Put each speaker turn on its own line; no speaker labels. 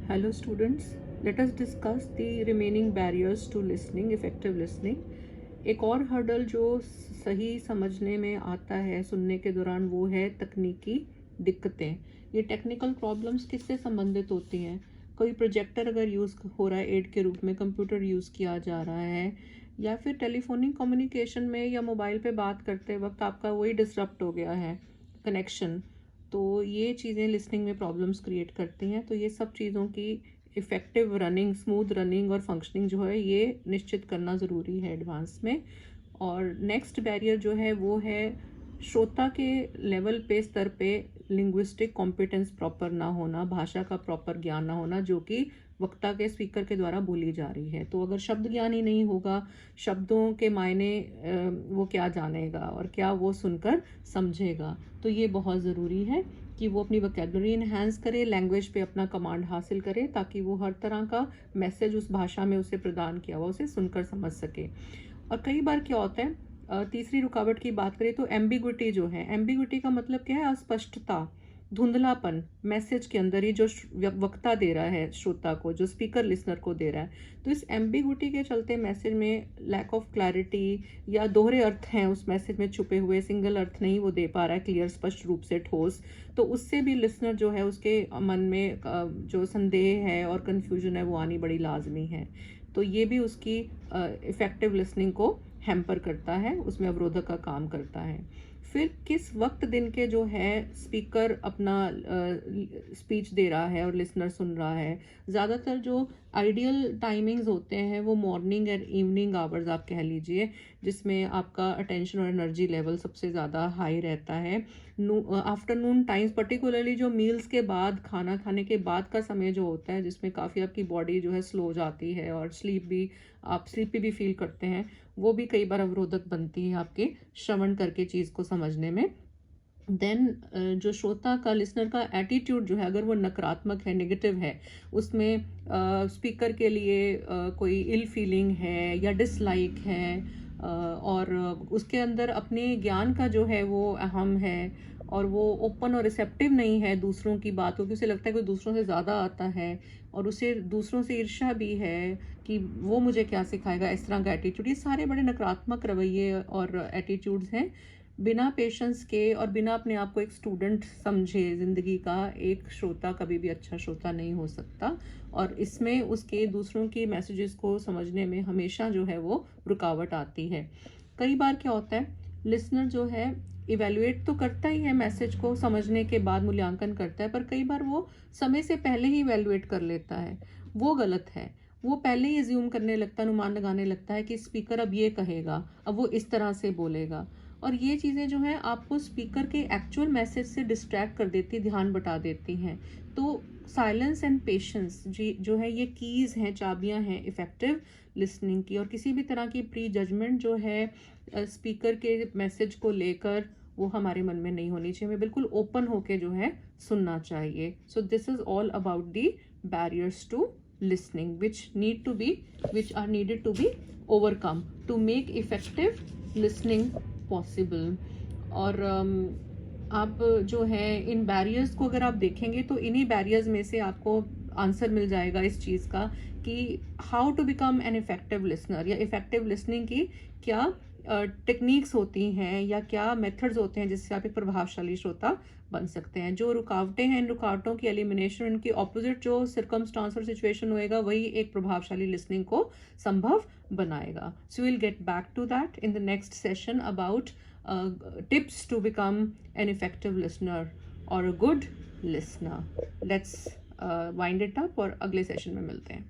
Hello students, let us discuss the remaining barriers to listening, effective listening. एक और hurdle जो सही समझने में आता है सुनने के दौरान वो है तकनीकी दिक्कतें। ये टेक्निकल प्रॉब्लम्स किससे संबंधित होती हैं? कोई प्रोजेक्टर अगर यूज़ हो रहा है एड के रूप में, कंप्यूटर यूज़ किया जा रहा है, या फिर टेलीफोनिक कम्युनिकेशन में या मोबाइल पे बात करते वक्त आपका वही डिसरप्ट हो गया है कनेक्शन, तो ये चीज़ें लिसनिंग में प्रॉब्लम्स क्रिएट करती हैं। तो ये सब चीज़ों की इफ़ेक्टिव रनिंग, स्मूथ रनिंग और फंक्शनिंग जो है ये निश्चित करना ज़रूरी है एडवांस में। और नेक्स्ट बैरियर जो है वो है श्रोता के लेवल पे, स्तर पे लिंग्विस्टिक कॉम्पिटेंस प्रॉपर ना होना, भाषा का प्रॉपर ज्ञान ना होना जो कि वक्ता के स्पीकर के द्वारा बोली जा रही है। तो अगर शब्द ज्ञान ही नहीं होगा, शब्दों के मायने वो क्या जानेगा और क्या वो सुनकर समझेगा, तो ये बहुत ज़रूरी है कि वो अपनी वोकैबुलरी इन्हांस करे, लैंग्वेज पे अपना कमांड हासिल करे, ताकि वो हर तरह का मैसेज उस भाषा में उसे प्रदान किया हुआ उसे सुनकर समझ सके। और कई बार क्या होता है, तीसरी रुकावट की बात करें तो एम्बिग्विटी जो है, एम्बिग्विटी का मतलब क्या है? अस्पष्टता, धुंधलापन मैसेज के अंदर ही जो वक्ता दे रहा है श्रोता को, जो स्पीकर लिसनर को दे रहा है। तो इस एम्बिग्विटी के चलते मैसेज में लैक ऑफ क्लैरिटी या दोहरे अर्थ हैं उस मैसेज में छुपे हुए, सिंगल अर्थ नहीं वो दे पा रहा है क्लियर, स्पष्ट रूप से, ठोस। तो उससे भी लिसनर जो है उसके मन में जो संदेह है और कन्फ्यूजन है वो आनी बड़ी लाजमी है। तो ये भी उसकी इफ़ेक्टिव लिसनिंग को हैम्पर करता है, उसमें अवरोधक का काम करता है। फिर किस वक्त दिन के जो है स्पीकर अपना स्पीच दे रहा है और लिसनर सुन रहा है। ज़्यादातर जो आइडियल टाइमिंग्स होते हैं वो मॉर्निंग और इवनिंग आवर्स आप कह लीजिए, जिसमें आपका अटेंशन और एनर्जी लेवल सबसे ज़्यादा हाई रहता है। आफ्टरनून टाइम्स, पर्टिकुलरली जो मील्स के बाद, खाना खाने के बाद का समय जो होता है, जिसमें काफ़ी आपकी बॉडी जो है स्लो हो जाती है और आप स्लीपी भी फील करते हैं, वो भी कई बार अवरोधक बनती है आपके श्रवण करके चीज़ को समझने में। देन जो श्रोता का, लिसनर का एटीट्यूड जो है, अगर वो नकारात्मक है, नेगेटिव है, उसमें स्पीकर के लिए कोई इल फीलिंग है या डिसलाइक है, और उसके अंदर अपने ज्ञान का जो है वो अहम है, और वो ओपन और रिसेप्टिव नहीं है दूसरों की बातों की, उसे लगता है कि दूसरों से ज़्यादा आता है और उसे दूसरों से ईर्ष्या भी है कि वो मुझे क्या सिखाएगा, इस तरह का एटीट्यूड, ये सारे बड़े नकारात्मक रवैये और एटीट्यूड्स हैं। बिना पेशेंस के और बिना अपने आप को एक स्टूडेंट समझे ज़िंदगी का एक श्रोता कभी भी अच्छा श्रोता नहीं हो सकता, और इसमें उसके दूसरों की मैसेजेस को समझने में हमेशा जो है वो रुकावट आती है। कई बार क्या होता है, लिसनर जो है इवेल्युएट तो करता ही है, मैसेज को समझने के बाद मूल्यांकन करता है, पर कई बार वो समय से पहले ही इवेल्युएट कर लेता है। वो गलत है। वो पहले ही एज्यूम करने लगता है, अनुमान लगाने लगता है कि स्पीकर अब ये कहेगा, अब वो इस तरह से बोलेगा, और ये चीज़ें जो हैं आपको स्पीकर के एक्चुअल मैसेज से डिस्ट्रैक्ट कर देती, ध्यान बटा देती हैं। तो साइलेंस एंड पेशेंस जी जो है ये कीज़ हैं, चाबियां हैं इफ़ेक्टिव लिसनिंग की। और किसी भी तरह की प्री जजमेंट जो है स्पीकर के मैसेज को लेकर, वो हमारे मन में नहीं होनी चाहिए। हमें बिल्कुल ओपन होके जो है सुनना चाहिए। So this is all about the barriers to listening which are needed to be overcome to make effective listening possible. और आप जो है इन बैरियर्स को अगर आप देखेंगे तो इन्हीं बैरियर्स में से आपको आंसर मिल जाएगा इस चीज़ का कि how to become an effective listener, या इफेक्टिव लिसनिंग की क्या टेक्निक्स होती हैं या क्या मेथड्स होते हैं जिससे आप एक प्रभावशाली श्रोता बन सकते हैं। जो रुकावटें हैं, इन रुकावटों की एलिमिनेशन, उनकी ऑपोजिट जो सर्कमस्टांस और सिचुएशन होएगा, वही एक प्रभावशाली लिसनिंग को संभव बनाएगा। So will get back to that in the next session about tips to become an effective listener और a good listener. Let's wind it up और अगले सेशन में मिलते हैं।